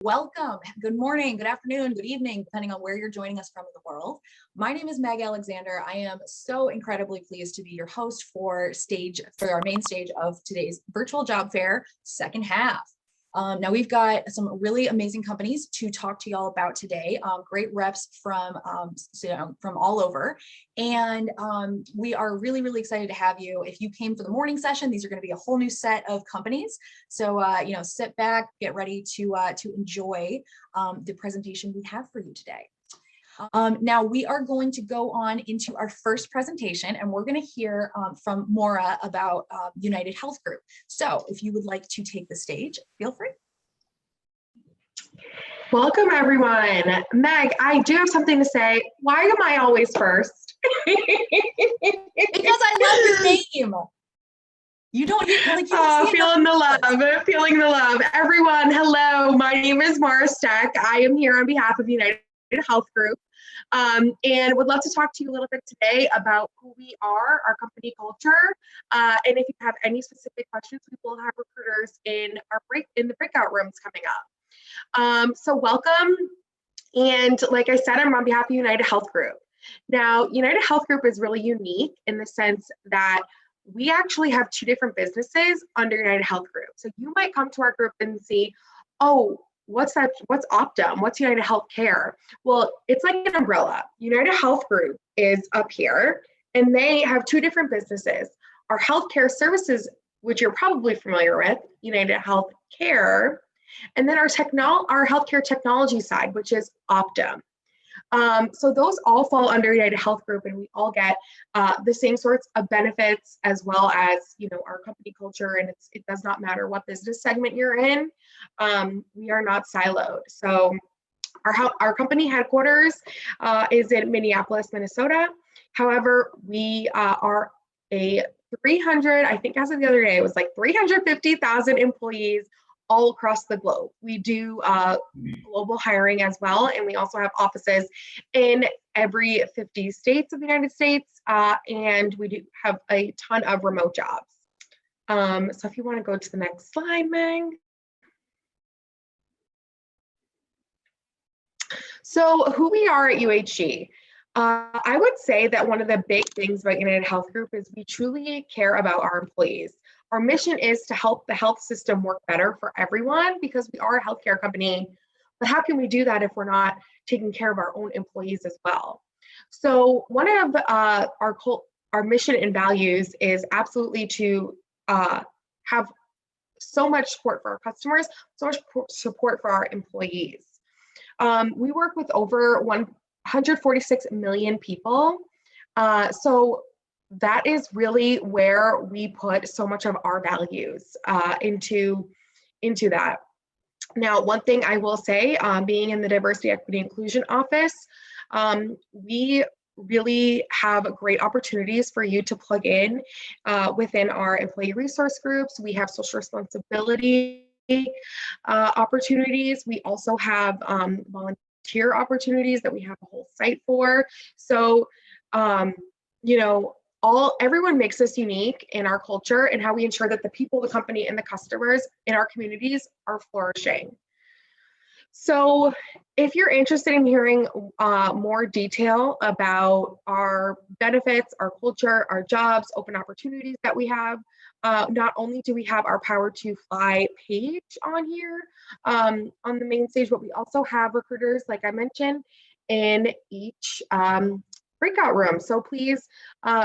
Welcome. Good morning, good afternoon, good evening, depending on where you're joining us from in the world. My name is Meg Alexander. I am so incredibly pleased to be your host for our main stage of today's virtual job fair second half. Now we've got some really amazing companies to talk to y'all about today. Great reps from all over, and we are really excited to have you. If you came for the morning session, these are going to be a whole new set of companies. So sit back, get ready to enjoy the presentation we have for you today. Now we are going to go on into our first presentation, and we're going to hear from Maura about United Health Group. So if you would like to take the stage, feel free. Welcome everyone. Meg, I do have something to say. Why am I always first? Because I love your name. You don't feeling the love. Everyone, hello. My name is Maura Steck. I am here on behalf of United Health Group. And would love to talk to you a little bit today about who we are, our company culture, and if you have any specific questions, we will have recruiters in the breakout rooms coming up. So welcome, and like I said, I'm on behalf of United Health Group. Now, United Health Group is really unique in the sense that we actually have two different businesses under United Health Group. So you might come to our group and see, oh, what's that? What's Optum? What's United Healthcare? Well, it's like an umbrella. United Health Group is up here, and they have two different businesses. Our healthcare services, which you're probably familiar with, United Healthcare, and then our healthcare technology side, which is Optum. So those all fall under United Health Group, and we all get the same sorts of benefits, as well as our company culture. And it does not matter what business segment you're in. We are not siloed. So our company headquarters is in Minneapolis, Minnesota. However, we are a 300, I think as of the other day, it was like 350,000 employees all across the globe. We do global hiring as well, and we also have offices in every 50 states of the United States, and we do have a ton of remote jobs. So if you want to go to the next slide, Meg. So who we are at UHG. I would say that one of the big things about United Health Group is we truly care about our employees. Our mission is to help the health system work better for everyone, because we are a healthcare company. But how can we do that if we're not taking care of our own employees as well? So one of our mission and values is absolutely to have so much support for our customers, so much support for our employees. We work with over 146 million people. So that is really where we put so much of our values into that. Now, one thing I will say, being in the Diversity, Equity, Inclusion office, we really have great opportunities for you to plug in within our employee resource groups. We have social responsibility opportunities. We also have volunteer opportunities that we have a whole site for. So, everyone makes us unique in our culture and how we ensure that the people, the company, and the customers in our communities are flourishing. So if you're interested in hearing more detail about our benefits, our culture, our jobs, open opportunities that we have, not only do we have our Power to Fly page on here on the main stage, but we also have recruiters, like I mentioned, in each breakout room. So please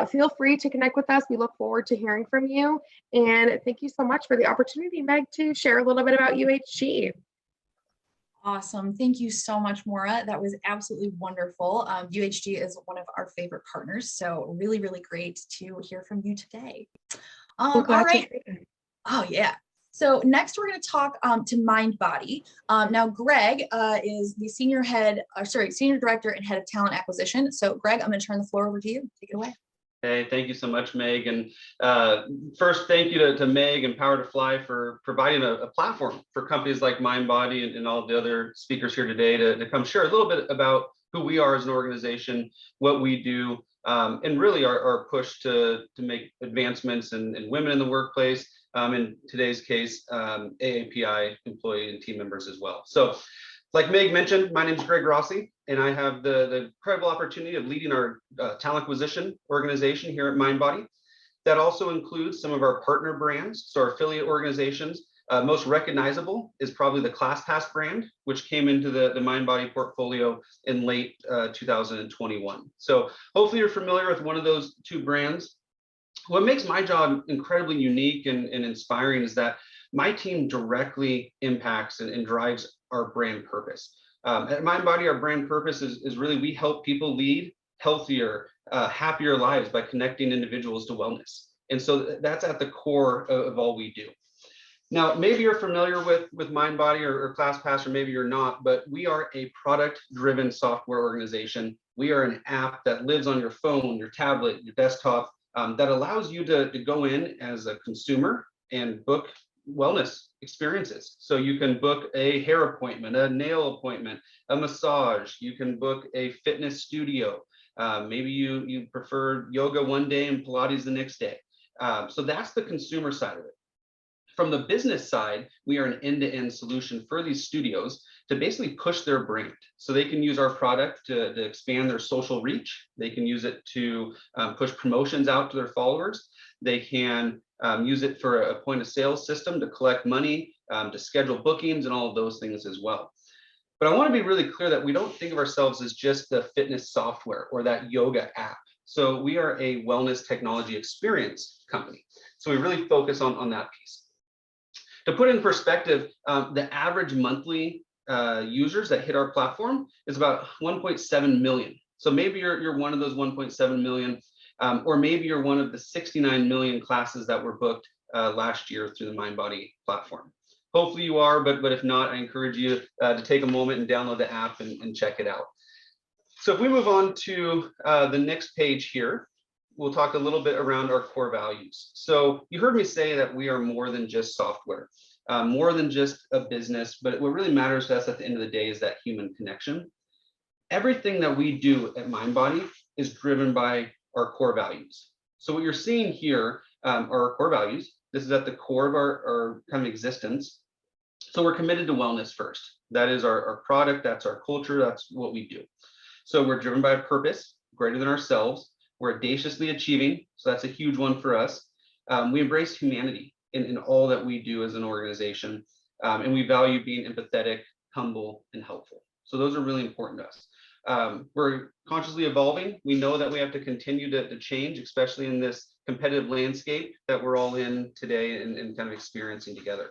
feel free to connect with us. We look forward to hearing from you. And thank you so much for the opportunity, Meg, to share a little bit about UHG. Awesome. Thank you so much, Maura. That was absolutely wonderful. UHG is one of our favorite partners, so really great to hear from you today. All right. Oh, yeah. So next we're going to talk to MindBody. Now Greg is the senior director and head of talent acquisition. So Greg, I'm going to turn the floor over to you. Take it away. Hey, thank you so much, Meg. And first, thank you to Meg and Power to Fly for providing a platform for companies like MindBody and all the other speakers here today to come share a little bit about who we are as an organization, what we do, and really our push to make advancements in women in the workplace. In today's case, AAPI employee and team members as well. So, like Meg mentioned, my name is Greg Rossi, and I have the incredible opportunity of leading our talent acquisition organization here at MindBody. That also includes some of our partner brands, so our affiliate organizations. Most recognizable is probably the ClassPass brand, which came into the MindBody portfolio in late 2021. So hopefully you're familiar with one of those two brands. What makes my job incredibly unique and inspiring is that my team directly impacts and drives our brand purpose. At MindBody, our brand purpose is really we help people lead healthier, happier lives by connecting individuals to wellness. And so that's at the core of all we do. Now, maybe you're familiar with MindBody or ClassPass, or maybe you're not, but we are a product-driven software organization. We are an app that lives on your phone, your tablet, your desktop, that allows you to go in as a consumer and book wellness experiences. So you can book a hair appointment, a nail appointment, a massage. You can book a fitness studio. Maybe you prefer yoga one day and Pilates the next day. So that's the consumer side of it. From the business side, we are an end-to-end solution for these studios to basically push their brand. So they can use our product to expand their social reach. They can use it to push promotions out to their followers. They can use it for a point of sale system to collect money, to schedule bookings and all of those things as well. But I want to be really clear that we don't think of ourselves as just the fitness software or that yoga app. So we are a wellness technology experience company. So we really focus on that piece. To put in perspective, the average monthly users that hit our platform is about 1.7 million. So maybe you're one of those 1.7 million, or maybe you're one of the 69 million classes that were booked last year through the MindBody platform. Hopefully you are, but if not, I encourage you to take a moment and download the app and check it out. So if we move on to the next page here, we'll talk a little bit around our core values. So you heard me say that we are more than just software, more than just a business, but what really matters to us at the end of the day is that human connection. Everything that we do at MindBody is driven by our core values. So what you're seeing here are our core values. This is at the core of our kind of existence. So we're committed to wellness first. That is our product, that's our culture, that's what we do. So we're driven by a purpose greater than ourselves. We're audaciously achieving, so that's a huge one for us. We embrace humanity in all that we do as an organization, and we value being empathetic, humble, and helpful. So those are really important to us. We're consciously evolving. We know that we have to continue to change, especially in this competitive landscape that we're all in today and kind of experiencing together.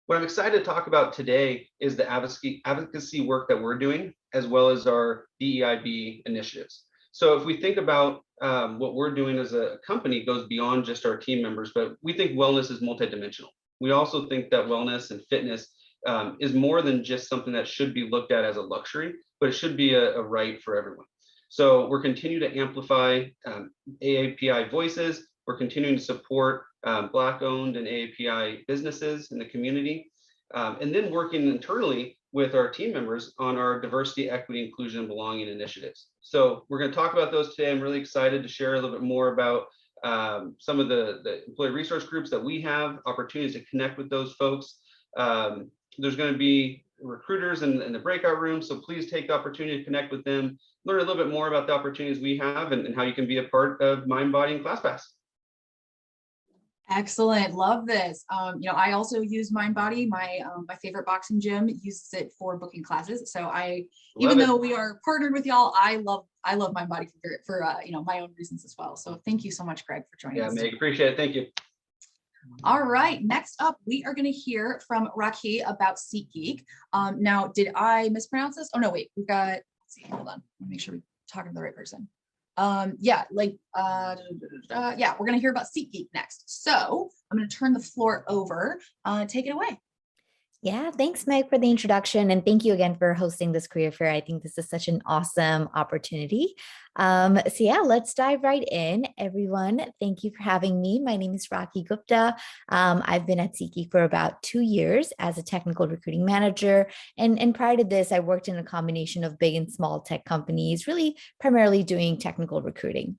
What I'm excited to talk about today is the advocacy work that we're doing, as well as our DEIB initiatives. So if we think about what we're doing as a company, it goes beyond just our team members, but we think wellness is multidimensional. We also think that wellness and fitness is more than just something that should be looked at as a luxury, but it should be a right for everyone. So we're continuing to amplify AAPI voices. We're continuing to support Black-owned and AAPI businesses in the community, and then working internally with our team members on our diversity, equity, inclusion, and belonging initiatives. So we're going to talk about those today. I'm really excited to share a little bit more about some of the employee resource groups that we have, opportunities to connect with those folks. There's going to be recruiters in the breakout room, so please take the opportunity to connect with them, learn a little bit more about the opportunities we have and how you can be a part of MindBody and ClassPass. Excellent. Love this. I also use MindBody. My favorite boxing gym uses it for booking classes. So even though we are partnered with y'all, I love MindBody for my own reasons as well. So thank you so much, Greg, for joining us. Yeah, Meg, appreciate it. Thank you. All right, next up, we are going to hear from Rakhi about SeatGeek. Now, did I mispronounce this? Oh no, wait, we've got, let's see, hold on. Let me make sure we're talking to the right person. Yeah, we're going to hear about SeatGeek next. So I'm going to turn the floor over. Take it away. Yeah, thanks, Meg, for the introduction. And thank you again for hosting this career fair. I think this is such an awesome opportunity. So yeah, let's dive right in. Everyone, thank you for having me. My name is Raki Gupta. I've been at SeatGeek for about 2 years as a technical recruiting manager. And prior to this, I worked in a combination of big and small tech companies, really primarily doing technical recruiting.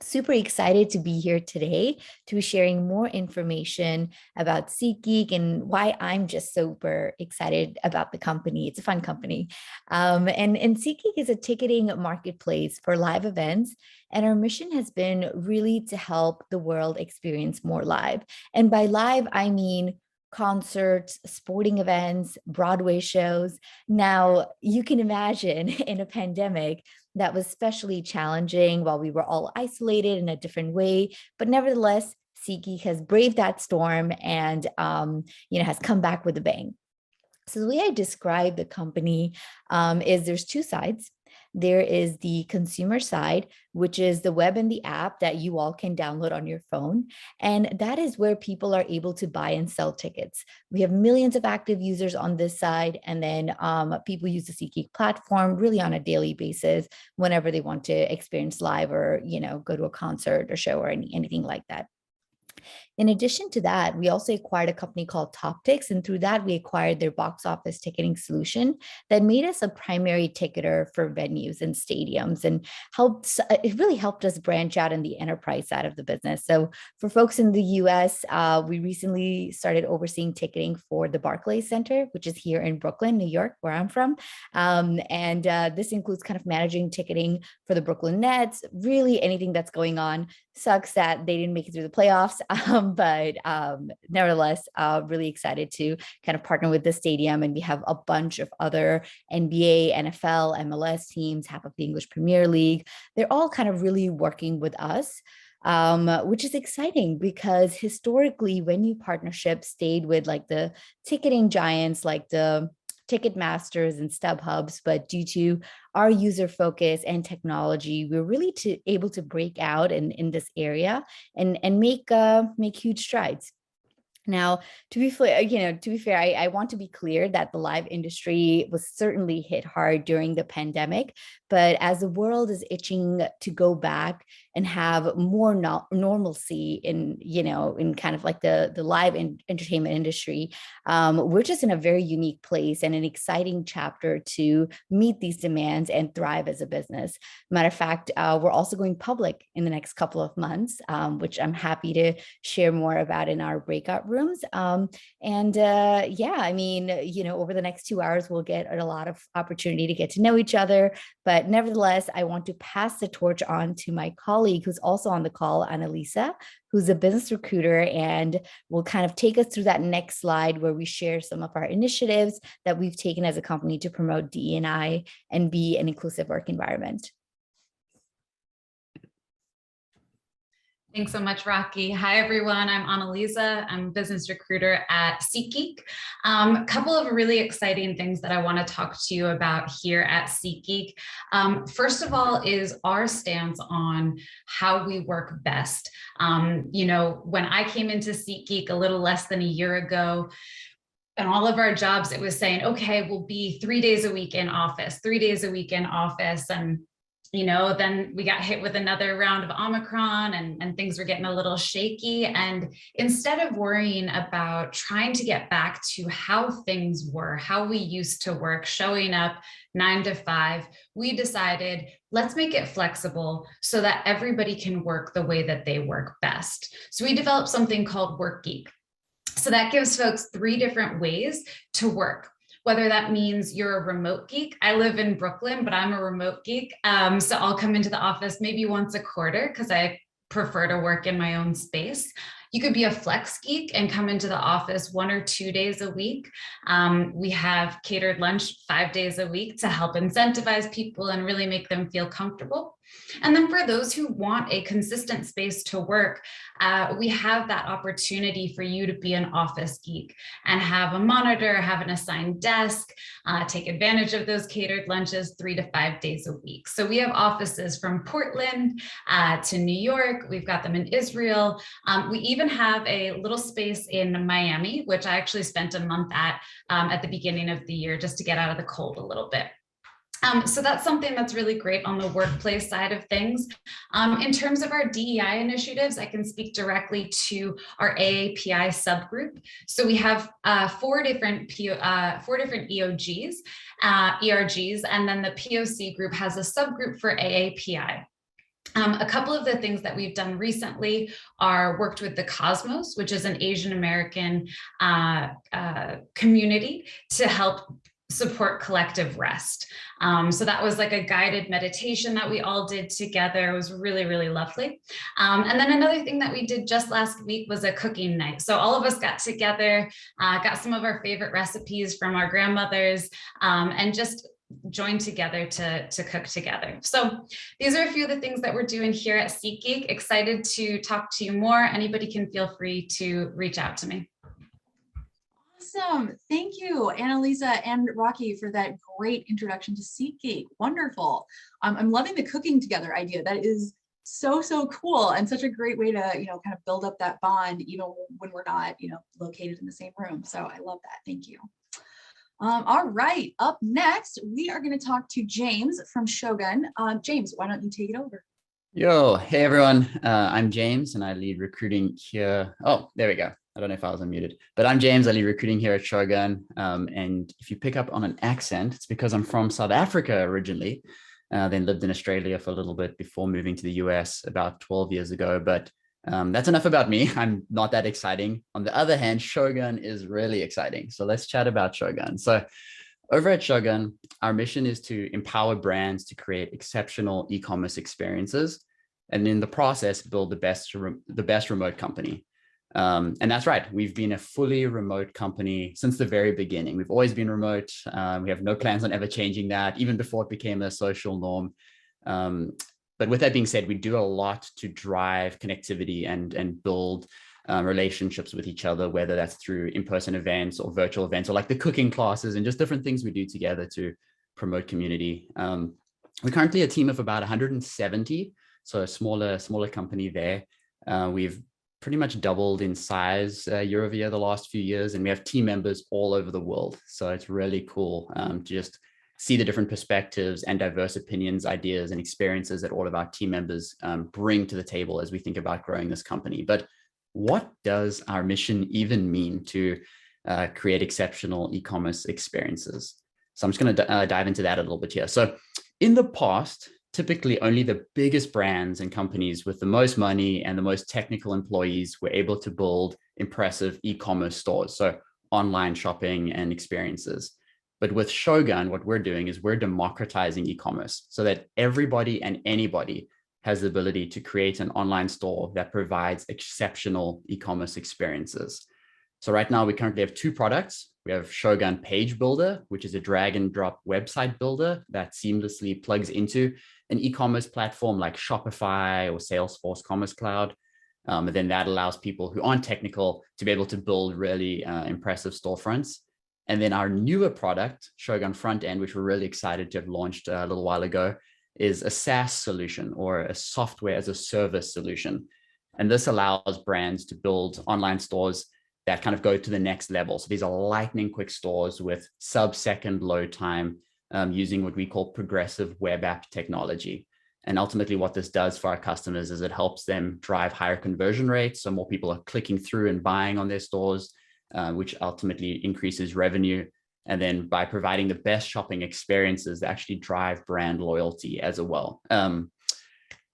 Super excited to be here today to be sharing more information about SeatGeek and why I'm just super excited about the company. It's a fun company. And SeatGeek is a ticketing marketplace for live events. And our mission has been really to help the world experience more live. And by live, I mean concerts, sporting events, Broadway shows. Now, you can imagine in a pandemic, that was especially challenging while we were all isolated in a different way. But nevertheless, SeatGeek has braved that storm and has come back with a bang. So the way I describe the company is there's two sides. There is the consumer side, which is the web and the app that you all can download on your phone. And that is where people are able to buy and sell tickets. We have millions of active users on this side. And then people use the SeatGeek platform really on a daily basis whenever they want to experience live or, go to a concert or show or anything like that. In addition to that, we also acquired a company called Toptics, and through that, we acquired their box office ticketing solution that made us a primary ticketer for venues and stadiums, and it really helped us branch out in the enterprise side of the business. So for folks in the US, we recently started overseeing ticketing for the Barclays Center, which is here in Brooklyn, New York, where I'm from. And this includes kind of managing ticketing for the Brooklyn Nets, really anything that's going on. Sucks that they didn't make it through the playoffs, but nevertheless, really excited to kind of partner with the stadium. And we have a bunch of other NBA, NFL, MLS teams, half of the English Premier League. They're all kind of really working with us. Which is exciting because historically venue partnerships stayed with like the ticketing giants, like the Ticketmasters and StubHubs, but due to our user focus and technology, we're really able to break out in this area and make huge strides. Now, to be fair, I want to be clear that the live industry was certainly hit hard during the pandemic, but as the world is itching to go back and have more normalcy in kind of like the live entertainment industry, we're just in a very unique place and an exciting chapter to meet these demands and thrive as a business. Matter of fact, we're also going public in the next couple of months, which I'm happy to share more about in our breakout rooms. Over the next 2 hours, we'll get a lot of opportunity to get to know each other. But nevertheless, I want to pass the torch on to my colleague who's also on the call, Annalisa, who's a business recruiter, and will kind of take us through that next slide where we share some of our initiatives that we've taken as a company to promote DE&I and be an inclusive work environment. Thanks so much, Rocky. Hi, everyone. I'm Annalisa. I'm a business recruiter at SeatGeek. A couple of really exciting things that I want to talk to you about here at SeatGeek. First of all is our stance on how we work best. When I came into SeatGeek a little less than a year ago, and all of our jobs, it was saying, okay, we'll be 3 days a week in office, 3 days a week in office. And then we got hit with another round of Omicron and things were getting a little shaky. And instead of worrying about trying to get back to how things were, how we used to work, showing up 9 to 5, we decided, let's make it flexible so that everybody can work the way that they work best. So we developed something called WorkGeek. So that gives folks 3 different ways to work. Whether that means you're a remote geek. I live in Brooklyn, but I'm a remote geek. So I'll come into the office maybe once a quarter because I prefer to work in my own space. You could be a flex geek and come into the office 1 or 2 days a week. We have catered lunch 5 days a week to help incentivize people and really make them feel comfortable. And then for those who want a consistent space to work, we have that opportunity for you to be an office geek and have a monitor, have an assigned desk, take advantage of those catered lunches 3 to 5 days a week. So we have offices from Portland to New York. We've got them in Israel. We even even have a little space in Miami, which I actually spent a month at the beginning of the year just to get out of the cold a little bit. So that's something that's really great on the workplace side of things. In terms of our DEI initiatives, I can speak directly to our AAPI subgroup. So we have four different EOGs, ERGs, and then the POC group has a subgroup for AAPI. A couple of the things that we've done recently are worked with the Cosmos, which is an Asian American community, to help support collective rest. So that was like a guided meditation that we all did together. It was really, really lovely. And then another thing that we did just last week was a cooking night. So all of us got together, got some of our favorite recipes from our grandmothers, and just joined together to cook together. So these are a few of the things that we're doing here at SeatGeek. Excited to talk to you more. Anybody can feel free to reach out to me. Awesome. Thank you, Annalisa and Rocky, for that great introduction to SeatGeek. Wonderful. I'm loving the cooking together idea. That is so, so cool, and such a great way to, kind of build up that bond, even when we're not, located in the same room. So I love that. Thank you. All right. Up next, we are going to talk to James from Shogun. James, why don't you take it over? Yo, hey everyone. I'm James and I lead recruiting here. Oh, there we go. I don't know if I was unmuted, but I'm James. I lead recruiting here at Shogun. And if you pick up on an accent, it's because I'm from South Africa originally, then lived in Australia for a little bit before moving to the US about 12 years ago. But that's enough about me. I'm not that exciting. On the other hand, Shogun is really exciting. So let's chat about Shogun. So over at Shogun, our mission is to empower brands to create exceptional e-commerce experiences, and in the process, build the best remote company. And that's right. We've been a fully remote company since the very beginning. We've always been remote. We have no plans on ever changing that, even before it became a social norm. But with that being said, we do a lot to drive connectivity and build relationships with each other, whether that's through in-person events or virtual events, or like the cooking classes and just different things we do together to promote community. We're currently a team of about 170, so a smaller company there. We've pretty much doubled in size year over year the last few years, and we have team members all over the world. So it's really cool to just see the different perspectives and diverse opinions, ideas, and experiences that all of our team members bring to the table as we think about growing this company. But what does our mission even mean to create exceptional e-commerce experiences? So I'm just going to dive into that a little bit here. So in the past, typically only the biggest brands and companies with the most money and the most technical employees were able to build impressive e-commerce stores, so online shopping and experiences. But with Shogun, what we're doing is we're democratizing e-commerce so that everybody and anybody has the ability to create an online store that provides exceptional e-commerce experiences. So right now we currently have two products. We have Shogun Page Builder, which is a drag and drop website builder that seamlessly plugs into an e-commerce platform like Shopify or Salesforce Commerce Cloud. And then that allows people who aren't technical to be able to build really impressive storefronts. And then our newer product, Shogun Front End, which we're really excited to have launched a little while ago, is a SaaS solution, or a software as a service solution. And this allows brands to build online stores that kind of go to the next level. So these are lightning quick stores with sub-second load time, using what we call progressive web app technology. And ultimately what this does for our customers is it helps them drive higher conversion rates. So more people are clicking through and buying on their stores, which ultimately increases revenue. And then by providing the best shopping experiences, they actually drive brand loyalty as well. And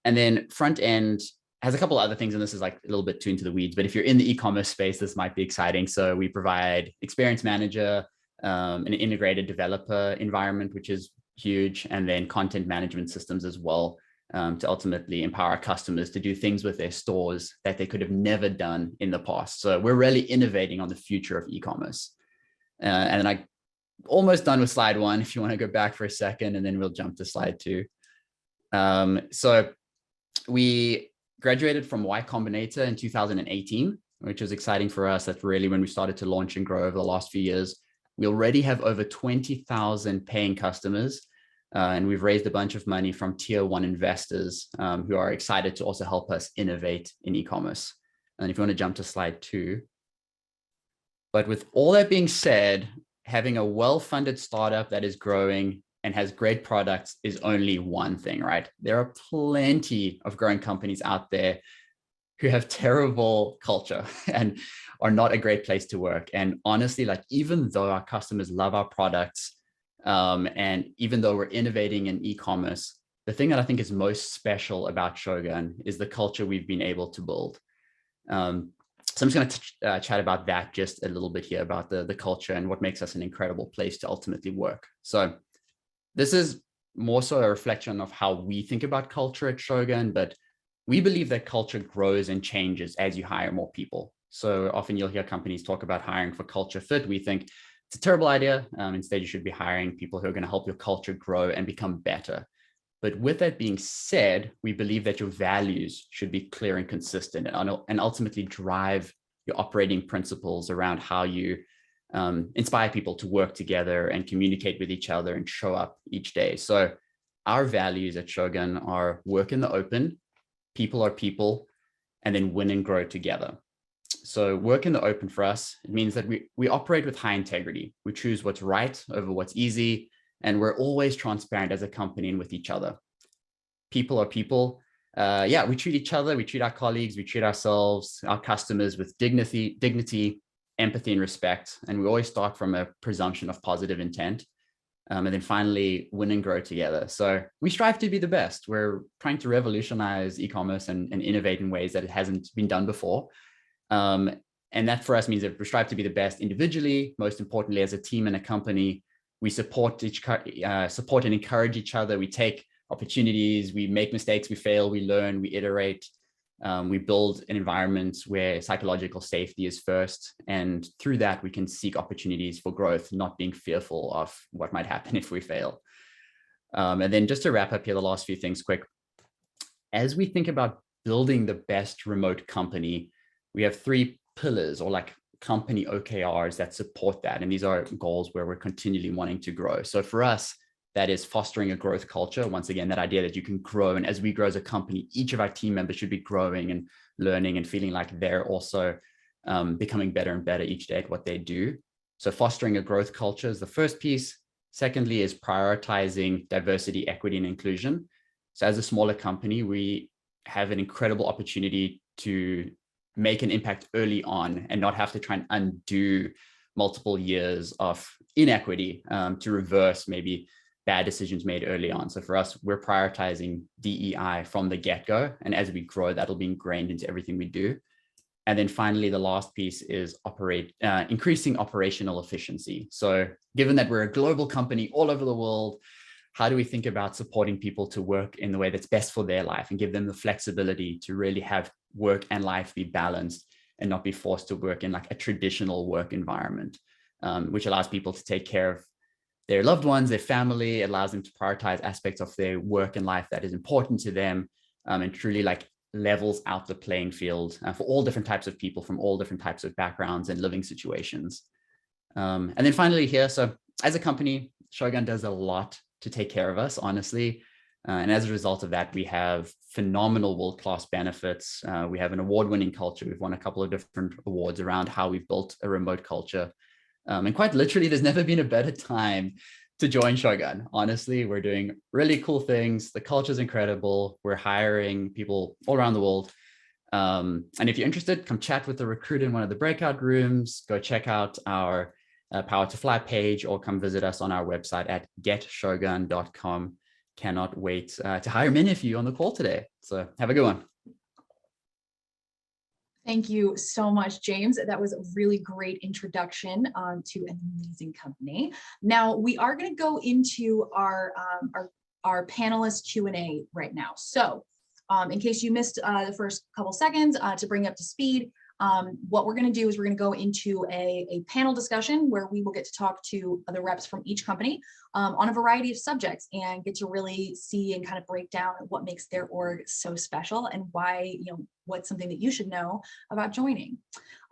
then Front End has a couple other things, and this is like a little bit too into the weeds, but if you're in the e-commerce space, this might be exciting. So we provide Experience Manager, an integrated developer environment, which is huge, and then content management systems as well, to ultimately empower our customers to do things with their stores that they could have never done in the past. So we're really innovating on the future of e-commerce. And then I almost done with slide one, if you want to go back for a second, and then we'll jump to slide two. So we graduated from Y Combinator in 2018, which was exciting for us. That's really when we started to launch and grow over the last few years. We already have over 20,000 paying customers, and we've raised a bunch of money from tier one investors who are excited to also help us innovate in e-commerce. And if you want to jump to slide 2. But with all that being said, having a well-funded startup that is growing and has great products is only one thing, right? There are plenty of growing companies out there who have terrible culture and are not a great place to work. And honestly, like, even though our customers love our products, and even though we're innovating in e-commerce, the thing that I think is most special about Shogun is the culture we've been able to build. So I'm just going to chat about that just a little bit here, about the culture and what makes us an incredible place to ultimately work. So this is more so a reflection of how we think about culture at Shogun, but we believe that culture grows and changes as you hire more people. So often you'll hear companies talk about hiring for culture fit. We think it's a terrible idea. Instead, you should be hiring people who are going to help your culture grow and become better. But with that being said, we believe that your values should be clear and consistent, and ultimately drive your operating principles around how you inspire people to work together and communicate with each other and show up each day. So our values at Shogun are work in the open, people are people, and then win and grow together. So work in the open for us, it means that we operate with high integrity. We choose what's right over what's easy, and we're always transparent as a company and with each other. People are people. We treat each other, we treat our colleagues, we treat ourselves, our customers with dignity, empathy, and respect. And we always start from a presumption of positive intent. And then finally, win and grow together. So we strive to be the best. We're trying to revolutionize e-commerce and innovate in ways that it hasn't been done before. And that for us means that we strive to be the best individually, most importantly, as a team and a company. We support and encourage each other. We take opportunities, we make mistakes, we fail, we learn, we iterate. We build an environment where psychological safety is first. And through that, we can seek opportunities for growth, not being fearful of what might happen if we fail. And then just to wrap up here, the last few things quick. As we think about building the best remote company, we have 3 pillars, or like company OKRs, that support that. And these are goals where we're continually wanting to grow. So for us, that is fostering a growth culture. Once again, that idea that you can grow. And as we grow as a company, each of our team members should be growing and learning and feeling like they're also becoming better and better each day at what they do. So fostering a growth culture is the first piece. Secondly is prioritizing diversity, equity, and inclusion. So as a smaller company, we have an incredible opportunity to make an impact early on and not have to try and undo multiple years of inequity to reverse maybe bad decisions made early on. So for us, we're prioritizing DEI from the get-go. And as we grow, that'll be ingrained into everything we do. And then finally, the last piece is increasing operational efficiency. So given that we're a global company all over the world, how do we think about supporting people to work in the way that's best for their life and give them the flexibility to really have work and life be balanced and not be forced to work in like a traditional work environment, which allows people to take care of their loved ones, their family. It allows them to prioritize aspects of their work and life that is important to them, and truly like levels out the playing field for all different types of people from all different types of backgrounds and living situations. And then finally here, so as a company, Shogun does a lot to take care of us, honestly. And as a result of that, we have phenomenal world-class benefits. We have an award-winning culture. We've won a couple of different awards around how we've built a remote culture. And quite literally, there's never been a better time to join Shogun. Honestly, we're doing really cool things. The culture is incredible. We're hiring people all around the world. And if you're interested, come chat with the recruiter in one of the breakout rooms. Go check out our Power to Fly page, or come visit us on our website at getshogun.com. Cannot wait to hire many of you on the call today. So have a good one. Thank you so much, James. That was a really great introduction to an amazing company. Now we are going to go into our panelist Q&A right now. So in case you missed the first couple seconds, to bring you up to speed, what we're going to do is we're going to go into a panel discussion where we will get to talk to the reps from each company on a variety of subjects and get to really see and kind of break down what makes their org so special and why, what's something that you should know about joining.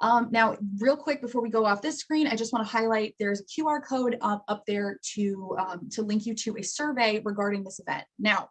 Now, real quick, before we go off this screen, I just want to highlight there's a QR code up there to link you to a survey regarding this event. Now,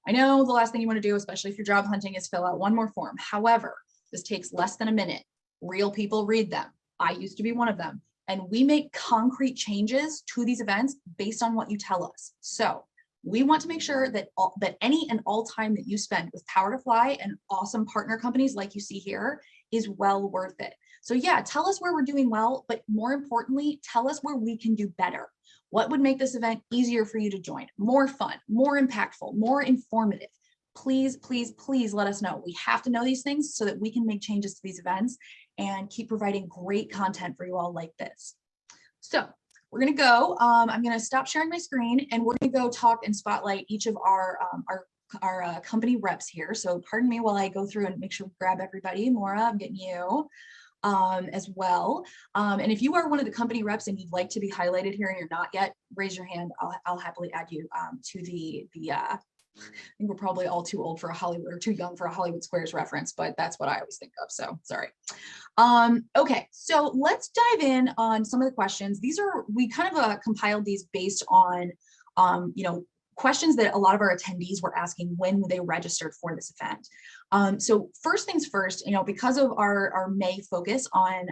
I know the last thing you want to do, especially if you're job hunting, is fill out one more form. However, This takes less than a minute. Real people read them. I used to be one of them. And we make concrete changes to these events based on what you tell us. So we want to make sure that that any and all time that you spend with Power to Fly and awesome partner companies like you see here is well worth it. So yeah, tell us where we're doing well, but more importantly, tell us where we can do better. What would make this event easier for you to join? More fun, more impactful, more informative. Please, please, please let us know. We have to know these things so that we can make changes to these events and keep providing great content for you all like this. So we're going to go, I'm going to stop sharing my screen and we're going to go talk and spotlight each of our company reps here. So pardon me while I go through and make sure we grab everybody. Maura, I'm getting you as well. And if you are one of the company reps and you'd like to be highlighted here and you're not yet, raise your hand. I'll happily add you to the I think we're probably all too old for a Hollywood or too young for a Hollywood Squares reference, but that's what I always think of. So sorry. Okay, so let's dive in on some of the questions. These are, we kind of compiled these based on, questions that a lot of our attendees were asking when they registered for this event. So first things first, because of our May focus on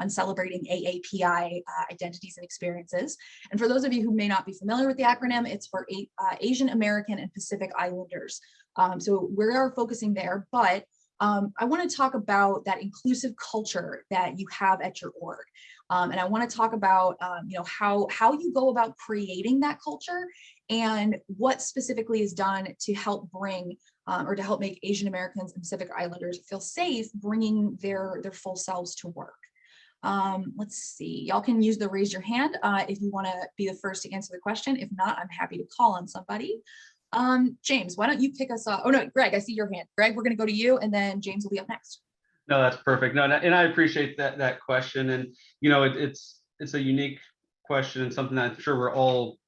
celebrating AAPI identities and experiences. And for those of you who may not be familiar with the acronym, it's for Asian American and Pacific Islanders. So we are focusing there, but I want to talk about that inclusive culture that you have at your org. And I want to talk about, how you go about creating that culture and what specifically is done to help bring or to help make Asian Americans and Pacific Islanders feel safe bringing their full selves to work. Let's see, y'all can use the raise your hand if you want to be the first to answer the question. If not, I'm happy to call on somebody. James, why don't you kick us off? Oh no, Greg, I see your hand. Greg, we're going to go to you and then James will be up next. No, that's perfect. No, and I appreciate that question. And, it's a unique question and something that I'm sure we're all,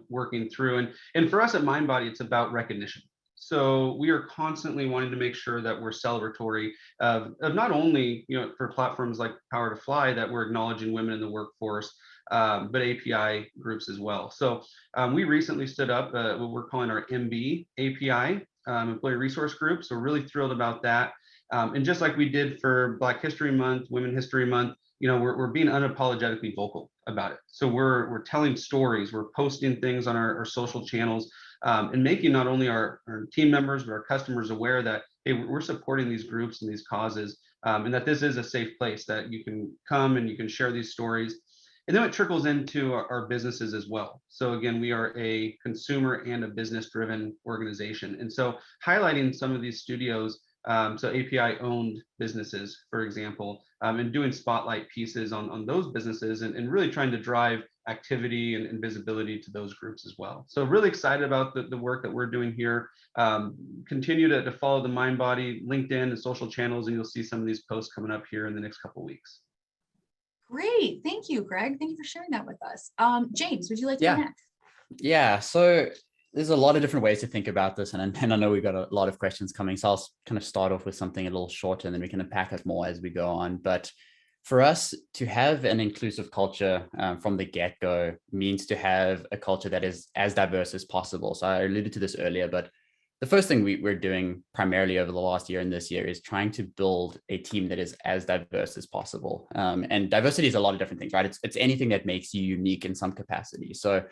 working through. And for us at MindBody, it's about recognition. So we are constantly wanting to make sure that we're celebratory of not only, for platforms like Power to Fly, that we're acknowledging women in the workforce, but API groups as well. So we recently stood up what we're calling our MB API, Employee Resource Group. So we're really thrilled about that. And just like we did for Black History Month, Women History Month, we're being unapologetically vocal about it. So we're telling stories, we're posting things on our social channels, and making not only our team members, but our customers aware that, hey, we're supporting these groups and these causes, and that this is a safe place that you can come and you can share these stories. And then it trickles into our businesses as well. So again, we are a consumer and a business-driven organization. And so highlighting some of these studios, so API owned businesses, for example, and doing spotlight pieces on those businesses and really trying to drive activity and visibility to those groups as well. So really excited about the work that we're doing here. Continue to follow the MindBody LinkedIn and social channels, and you'll see some of these posts coming up here in the next couple of weeks. Great, thank you, Greg. Thank you for sharing that with us. James, would you like to go next? Yeah, so there's a lot of different ways to think about this, and I know we've got a lot of questions coming, so I'll kind of start off with something a little shorter and then we can unpack it more as we go on. But for us to have an inclusive culture from the get-go means to have a culture that is as diverse as possible. So I alluded to this earlier, but the first thing we're doing primarily over the last year and this year is trying to build a team that is as diverse as possible. And diversity is a lot of different things, right? It's anything that makes you unique in some capacity. So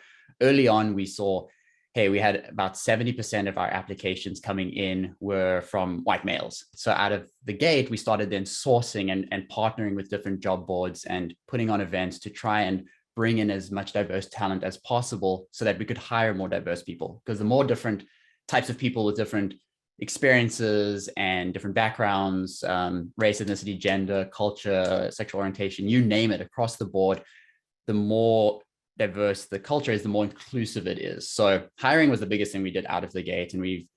early on, we saw, hey, we had about 70% of our applications coming in were from white males. So out of the gate, we started then sourcing and partnering with different job boards and putting on events to try and bring in as much diverse talent as possible so that we could hire more diverse people. Because the more different types of people with different experiences and different backgrounds, race, ethnicity, gender, culture, sexual orientation, you name it, across the board, the more diverse the culture is, the more inclusive it is. So hiring was the biggest thing we did out of the gate. And we've,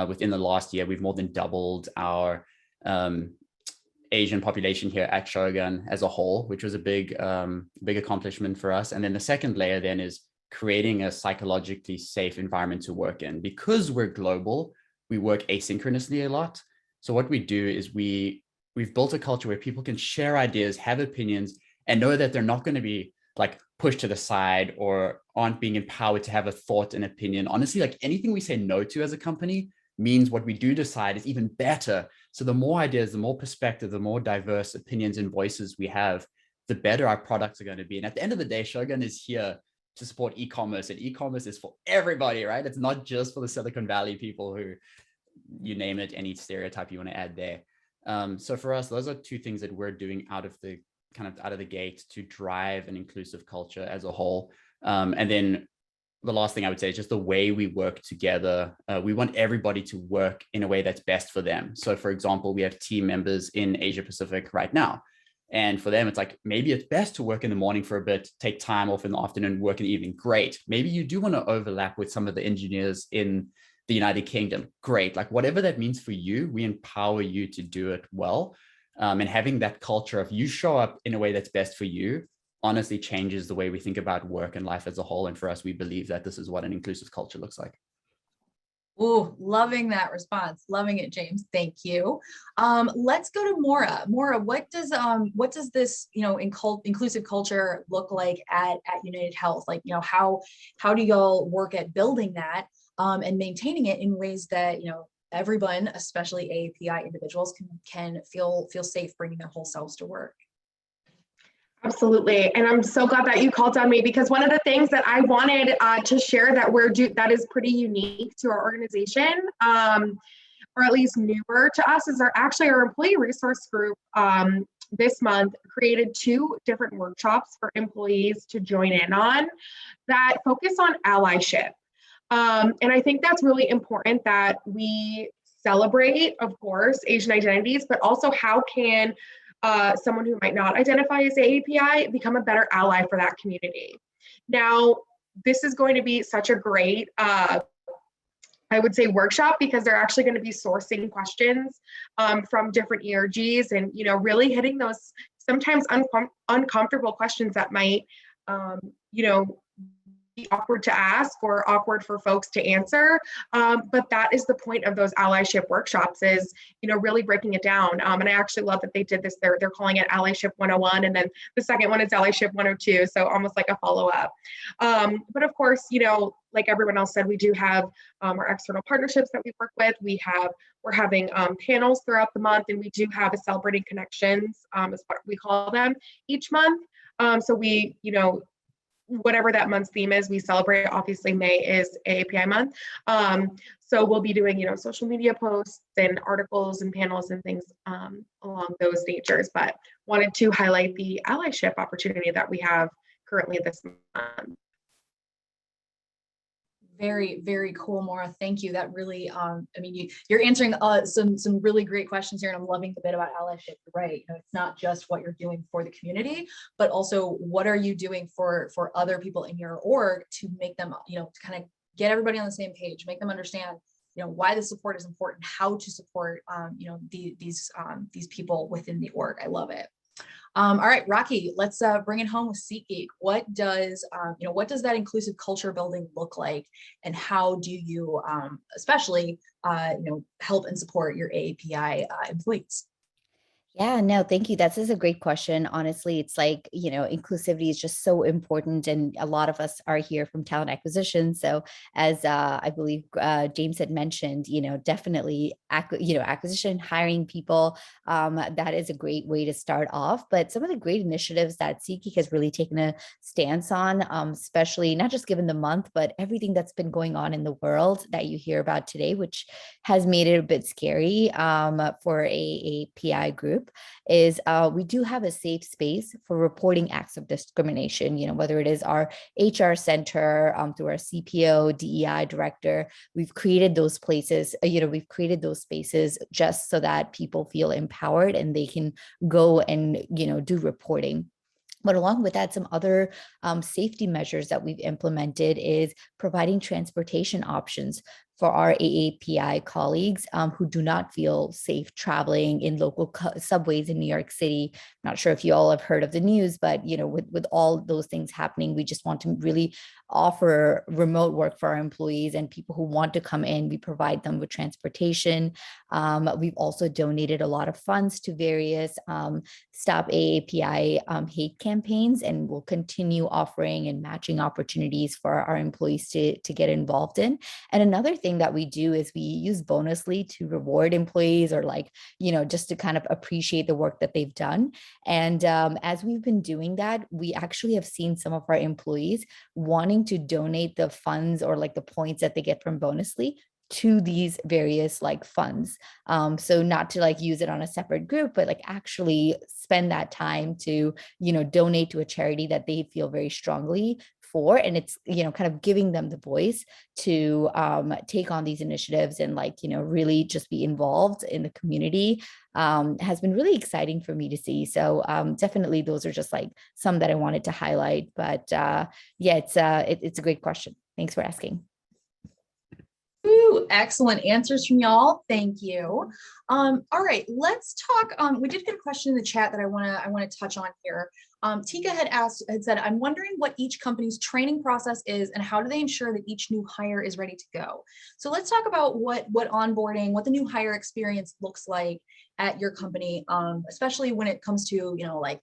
within the last year, we've more than doubled our Asian population here at Shogun as a whole, which was a big accomplishment for us. And then the second layer then is creating a psychologically safe environment to work in. Because we're global, we work asynchronously a lot. So what we do is we've built a culture where people can share ideas, have opinions, and know that they're not going to be like pushed to the side or aren't being empowered to have a thought and opinion. Honestly, like anything we say no to as a company, means what we do decide is even better. So the more ideas, the more perspective, the more diverse opinions and voices we have, the better our products are going to be. And at the end of the day, Shogun is here to support e-commerce, and e-commerce is for everybody, right? It's not just for the Silicon Valley people who, you name it, any stereotype you want to add there. So for us, those are two things that we're doing out of the gate to drive an inclusive culture as a whole. And then the last thing I would say is just the way we work together. We want everybody to work in a way that's best for them. So for example, we have team members in Asia Pacific right now. And for them, it's like, maybe it's best to work in the morning for a bit, take time off in the afternoon, work in the evening. Great. Maybe you do want to overlap with some of the engineers in the United Kingdom. Great. Like whatever that means for you, we empower you to do it well. And having that culture of you show up in a way that's best for you honestly changes the way we think about work and life as a whole. And for us, we believe that this is what an inclusive culture looks like. Ooh, loving that response. Loving it, James. Thank you. Let's go to Maura. Maura, what does this, inclusive culture look like at United Health? Like, how do y'all work at building that and maintaining it in ways that, everyone, especially AAPI individuals, can feel safe bringing their whole selves to work? Absolutely. And I'm so glad that you called on me, because one of the things that I wanted to share that is pretty unique to our organization, or at least newer to us, is our employee resource group this month created 2 different workshops for employees to join in on that focus on allyship. And I think that's really important that we celebrate, of course, Asian identities, but also how can someone who might not identify as AAPI become a better ally for that community. Now, this is going to be such a great, I would say, workshop, because they're actually going to be sourcing questions from different ERGs and, really hitting those sometimes uncomfortable questions that might, be awkward to ask or awkward for folks to answer. But that is the point of those allyship workshops, is, really breaking it down. And I actually love that they did this. They're calling it Allyship 101. And then the second one is Allyship 102. So almost like a follow-up. But of course, like everyone else said, we do have our external partnerships that we work with. We're having panels throughout the month, and we do have a Celebrating Connections, is what we call them, each month. So we, whatever that month's theme is, we celebrate. Obviously, May is AAPI month. So we'll be doing, social media posts and articles and panels and things along those natures, but wanted to highlight the allyship opportunity that we have currently this month. Very, very cool, Maura. Thank you. That really, you're answering some really great questions here, and I'm loving the bit about allyship. Right, it's not just what you're doing for the community, but also what are you doing for other people in your org to make them, to kind of get everybody on the same page, make them understand, why the support is important, how to support, these people within the org. I love it. All right, Rocky, let's bring it home with SeatGeek. What does that inclusive culture building look like, and how do you, especially, help and support your AAPI employees? Yeah, no, thank you. That's a great question. Honestly, it's like, inclusivity is just so important. And a lot of us are here from talent acquisition. So as I believe James had mentioned, definitely, acquisition, hiring people, that is a great way to start off. But some of the great initiatives that SeatGeek has really taken a stance on, especially not just given the month, but everything that's been going on in the world that you hear about today, which has made it a bit scary for a PI group, is we do have a safe space for reporting acts of discrimination, whether it is our HR center, through our CPO, DEI director. We've created those places, we've created those spaces just so that people feel empowered and they can go and, do reporting. But along with that, some other safety measures that we've implemented is providing transportation options for our AAPI colleagues who do not feel safe traveling in local subways in New York City. I'm not sure if you all have heard of the news, but with all those things happening, we just want to really offer remote work for our employees and people who want to come in. We provide them with transportation. We've also donated a lot of funds to various Stop AAPI hate campaigns, and we'll continue offering and matching opportunities for our employees to get involved in. And another thing thing that we do is we use Bonusly to reward employees, or like, just to kind of appreciate the work that they've done. And as we've been doing that, we actually have seen some of our employees wanting to donate the funds or like the points that they get from Bonusly to these various like funds. So not to like use it on a separate group, but like actually spend that time to, donate to a charity that they feel very strongly for. And it's, kind of giving them the voice to take on these initiatives and like, really just be involved in the community, has been really exciting for me to see. So definitely those are just like some that I wanted to highlight. But yeah, it's a great question. Thanks for asking. Ooh, excellent answers from y'all. Thank you. All right, let's talk. We did get a question in the chat that I want to touch on here. Tika had said, I'm wondering what each company's training process is and how do they ensure that each new hire is ready to go? So let's talk about what onboarding, what the new hire experience looks like at your company, especially when it comes to, like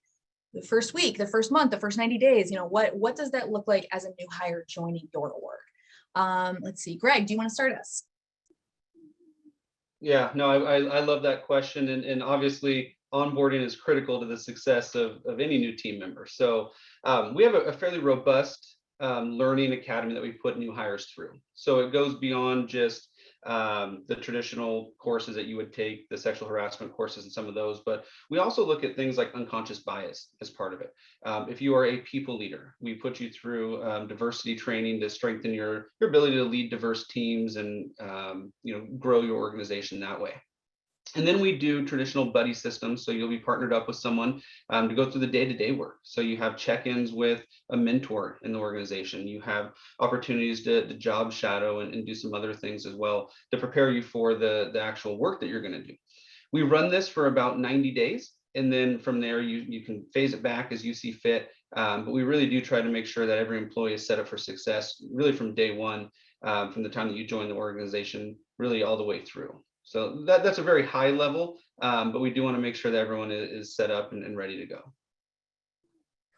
the first week, the first month, the first 90 days, what does that look like as a new hire joining your org? Let's see, Greg, do you want to start us? Yeah, no, I love that question. And obviously onboarding is critical to the success of any new team member. So we have a fairly robust learning academy that we put new hires through. So it goes beyond just the traditional courses that you would take, the sexual harassment courses and some of those, but we also look at things like unconscious bias as part of it. If you are a people leader, we put you through diversity training to strengthen your ability to lead diverse teams and grow your organization that way. And then we do traditional buddy systems. So you'll be partnered up with someone to go through the day-to-day work. So you have check-ins with a mentor in the organization. You have opportunities to job shadow and do some other things as well to prepare you for the actual work that you're going to do. We run this for about 90 days. And then from there, you can phase it back as you see fit. But we really do try to make sure that every employee is set up for success, really from day one, from the time that you join the organization, really all the way through. So that's a very high level, but we do want to make sure that everyone is set up and ready to go.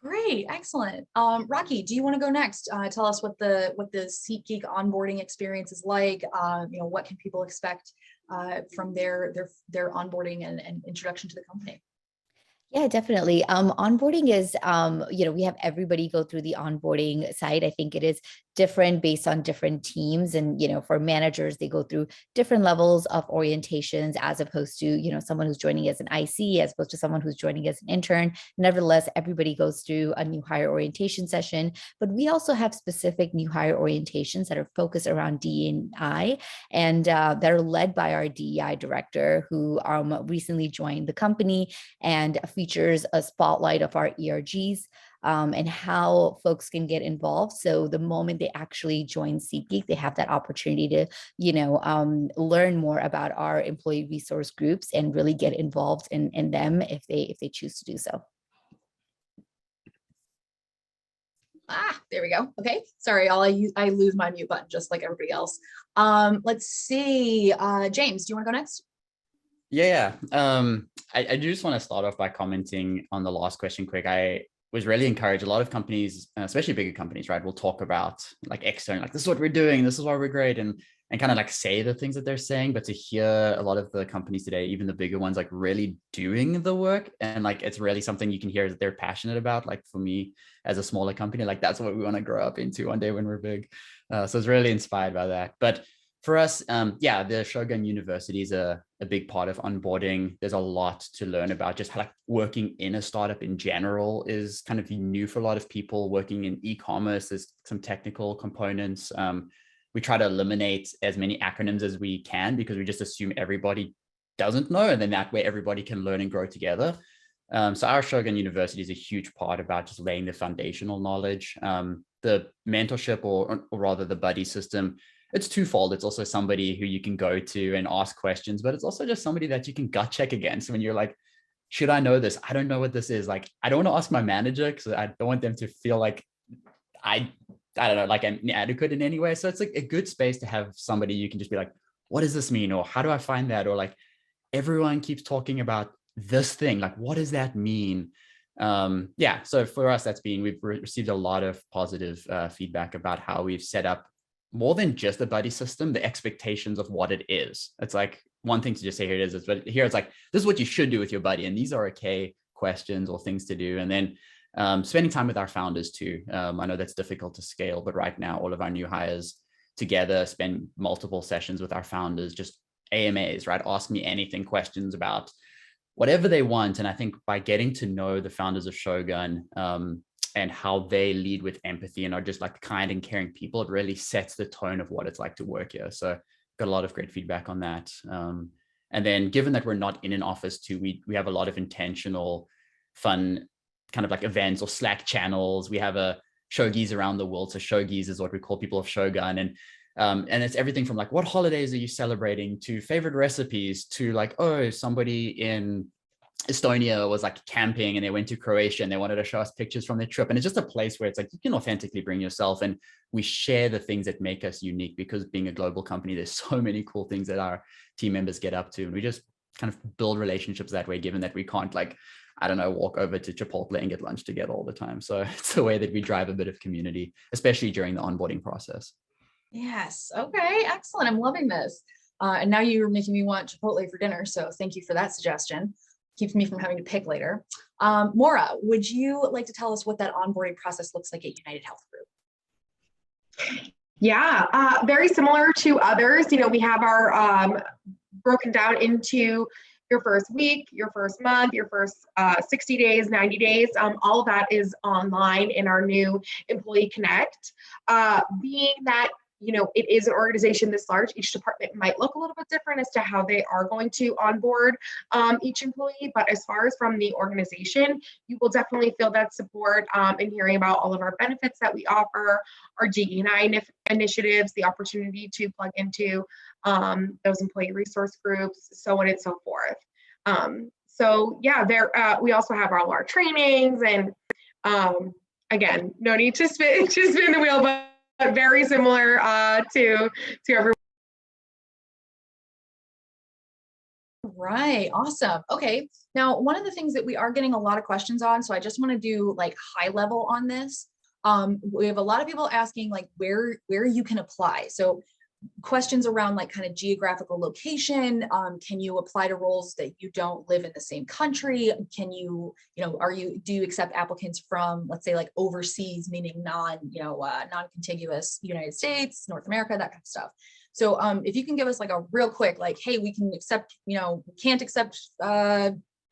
Great, excellent. Rocky, do you want to go next? Tell us what the SeatGeek onboarding experience is like. What can people expect from their onboarding and introduction to the company? Yeah, definitely. Onboarding is, we have everybody go through the onboarding site. I think it is different based on different teams. And, for managers, they go through different levels of orientations as opposed to, someone who's joining as an IC, as opposed to someone who's joining as an intern. Nevertheless, everybody goes through a new hire orientation session, but we also have specific new hire orientations that are focused around DEI and that are led by our DEI director who recently joined the company and features a spotlight of our ERGs and how folks can get involved. So the moment they actually join SeatGeek, they have that opportunity to, learn more about our employee resource groups and really get involved in them if they choose to do so. There we go. Okay, sorry, I lose my mute button just like everybody else. Let's see, James, do you want to go next? Yeah. I do just want to start off by commenting on the last question quick. I was really encouraged. A lot of companies, especially bigger companies, right, will talk about like external, like this is what we're doing, this is why we're great, and kind of like say the things that they're saying. But to hear a lot of the companies today, even the bigger ones, like really doing the work, and like it's really something you can hear that they're passionate about. Like for me, as a smaller company, like that's what we want to grow up into one day when we're big. So it's really inspired by that. But for us, the Shogun University is a big part of onboarding. There's a lot to learn about just how like working in a startup in general is kind of new for a lot of people. Working in e-commerce, there's some technical components. We try to eliminate as many acronyms as we can because we just assume everybody doesn't know, and then that way everybody can learn and grow together. So our Shogun University is a huge part about just laying the foundational knowledge. The mentorship or rather the buddy system, it's twofold. It's also somebody who you can go to and ask questions, but it's also just somebody that you can gut check against when you're like, should I know this? I don't know what this is. Like, I don't want to ask my manager because I don't want them to feel like I don't know, like I'm inadequate in any way. So it's like a good space to have somebody you can just be like, what does this mean? Or how do I find that? Or like, everyone keeps talking about this thing. Like, what does that mean? So for us, we've received a lot of positive feedback about how we've set up more than just a buddy system, the expectations of what it is. It's like one thing to just say here it is, but here it's like, this is what you should do with your buddy. And these are okay questions or things to do. And then spending time with our founders too. I know that's difficult to scale, but right now all of our new hires together spend multiple sessions with our founders, just AMAs, right? Ask me anything, questions about whatever they want. And I think by getting to know the founders of Shogun and how they lead with empathy and are just like kind and caring people, it really sets the tone of what it's like to work here. So got a lot of great feedback on that. And then given that we're not in an office too, we have a lot of intentional, fun kind of like events or Slack channels. We have a Shogies around the world. So Shogies is what we call people of Shogun. And it's everything from like, what holidays are you celebrating, to favorite recipes, to like, oh, somebody in Estonia was like camping and they went to Croatia and they wanted to show us pictures from their trip. And it's just a place where it's like, you can authentically bring yourself, and we share the things that make us unique, because being a global company, there's so many cool things that our team members get up to. And we just kind of build relationships that way, given that we can't, like, I don't know, walk over to Chipotle and get lunch together all the time. So it's a way that we drive a bit of community, especially during the onboarding process. Yes. Okay. Excellent. I'm loving this. And now you're making me want Chipotle for dinner. So thank you for that suggestion. Keeps me from having to pick later. Maura, would you like to tell us what that onboarding process looks like at United Health Group? Yeah, very similar to others. You know, we have our broken down into your first week, your first month, your first 60 days, 90 days. All of that is online in our new Employee Connect. Being that, you know, it is an organization this large, each department might look a little bit different as to how they are going to onboard each employee. But as far as from the organization, you will definitely feel that support in hearing about all of our benefits that we offer, our DE&I initiatives, the opportunity to plug into those employee resource groups, so on and so forth. So yeah, we also have all our trainings, and again, no need to spin the wheel, but very similar to everyone. Right. Awesome. Okay. Now, one of the things that we are getting a lot of questions on, so I just want to do like high level on this. We have a lot of people asking like where you can apply. So questions around like kind of geographical location. Can you apply to roles that you don't live in the same country? Can you, do you accept applicants from, let's say, like overseas, meaning non-contiguous United States, North America, that kind of stuff. So if you can give us like a real quick, like, hey, we can accept, we can't accept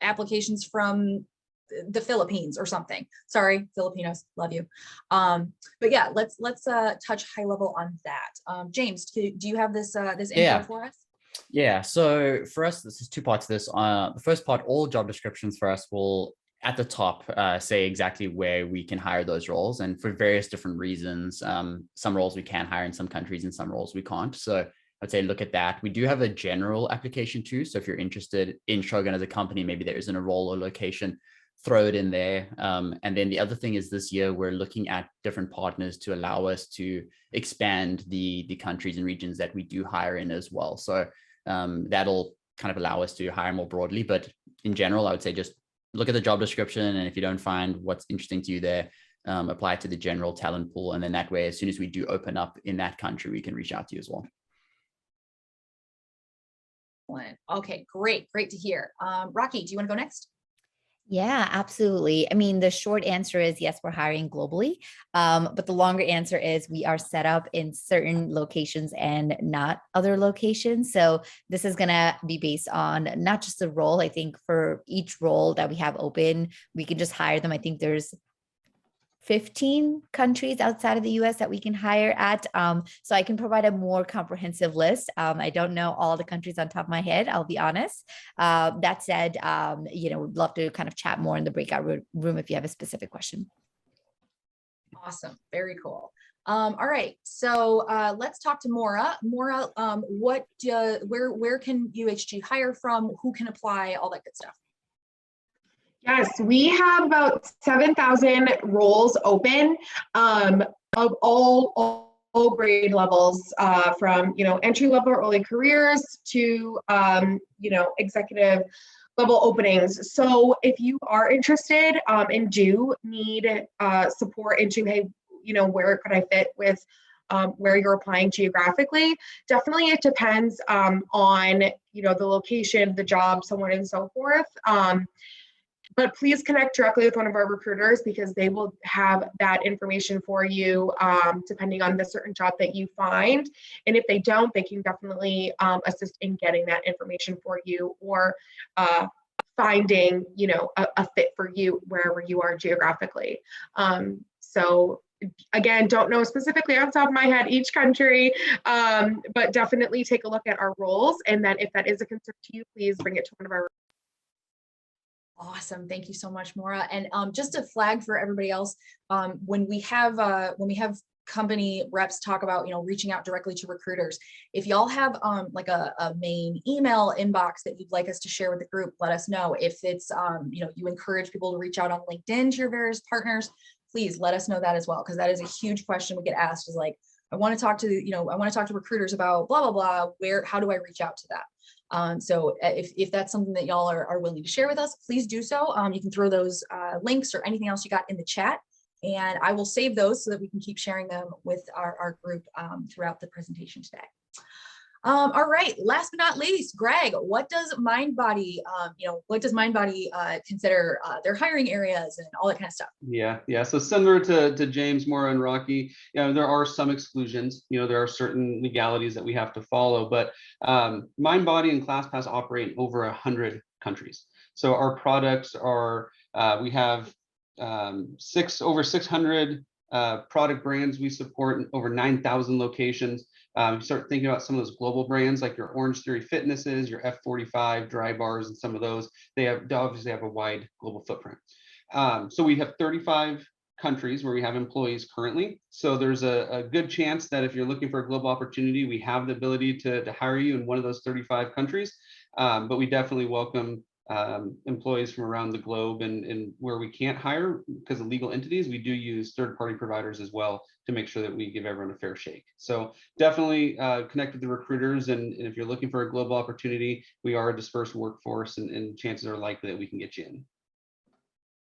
applications from the Philippines or something. Sorry, Filipinos, love you. But yeah, let's touch high level on that. James, do you have this info for us? Yeah. So for us, this is two parts of this. The first part, all job descriptions for us will at the top say exactly where we can hire those roles, and for various different reasons. Some roles we can hire in some countries, and some roles we can't. So I'd say look at that. We do have a general application too. So if you're interested in Shogun as a company, maybe there isn't a role or location, throw it in there. And then the other thing is, this year we're looking at different partners to allow us to expand the countries and regions that we do hire in as well. So that'll kind of allow us to hire more broadly. But in general, I would say just look at the job description, and if you don't find what's interesting to you there, apply to the general talent pool. And then that way, as soon as we do open up in that country, we can reach out to you as well. Okay, great to hear. Rocky, do you want to go next? Yeah, absolutely. I mean, the short answer is yes, we're hiring globally. But the longer answer is we are set up in certain locations and not other locations. So this is going to be based on not just the role. I think for each role that we have open, we can just hire them. I think there's 15 countries outside of the US that we can hire at. So I can provide a more comprehensive list. I don't know all the countries on top of my head, I'll be honest. That said, we'd love to kind of chat more in the breakout room if you have a specific question. Awesome. Very cool. All right. So let's talk to Maura. Maura, where can UHG hire from? Who can apply? All that good stuff. Yes, we have about 7,000 roles open of all grade levels, from entry level early careers to executive level openings. So if you are interested and do need support into, hey, where could I fit with where you're applying geographically. Definitely it depends on, you know, the location, the job, so on and so forth. But please connect directly with one of our recruiters because they will have that information for you depending on the certain job that you find. And if they don't, they can definitely assist in getting that information for you or finding, you know, a fit for you wherever you are geographically. So again, don't know specifically off the top of my head each country, but definitely take a look at our roles. And then if that is a concern to you, please bring it to one of our. Awesome. Thank you so much, Maura. And just a flag for everybody else, when we have company reps talk about, you know, reaching out directly to recruiters, if y'all have like a main email inbox that you'd like us to share with the group, let us know. If it's, you know, you encourage people to reach out on LinkedIn to your various partners, please let us know that as well, because that is a huge question we get asked is like, I want to talk to, you know, I want to talk to recruiters about blah, blah, blah. How do I reach out to that? So if that's something that y'all are willing to share with us, please do so. You can throw those links or anything else you got in the chat, and I will save those so that we can keep sharing them with our group throughout the presentation today. All right, last but not least, Greg, what does MindBody, consider their hiring areas and all that kind of stuff? Yeah. So similar to James, Maura, and Rocky, you know, there are some exclusions. You know, there are certain legalities that we have to follow, but MindBody and ClassPass operate in over 100 countries. So our products are, we have over 600 product brands we support in over 9,000 locations. Start thinking about some of those global brands like your Orange Theory Fitnesses, your F45 Dry Bars, and some of those. They obviously have a wide global footprint. So we have 35 countries where we have employees currently. So there's a good chance that if you're looking for a global opportunity, we have the ability to hire you in one of those 35 countries. But we definitely welcome employees from around the globe, and where we can't hire because of legal entities, we do use third-party providers as well to make sure that we give everyone a fair shake. So definitely connect with the recruiters, and if you're looking for a global opportunity, we are a dispersed workforce, and chances are likely that we can get you in.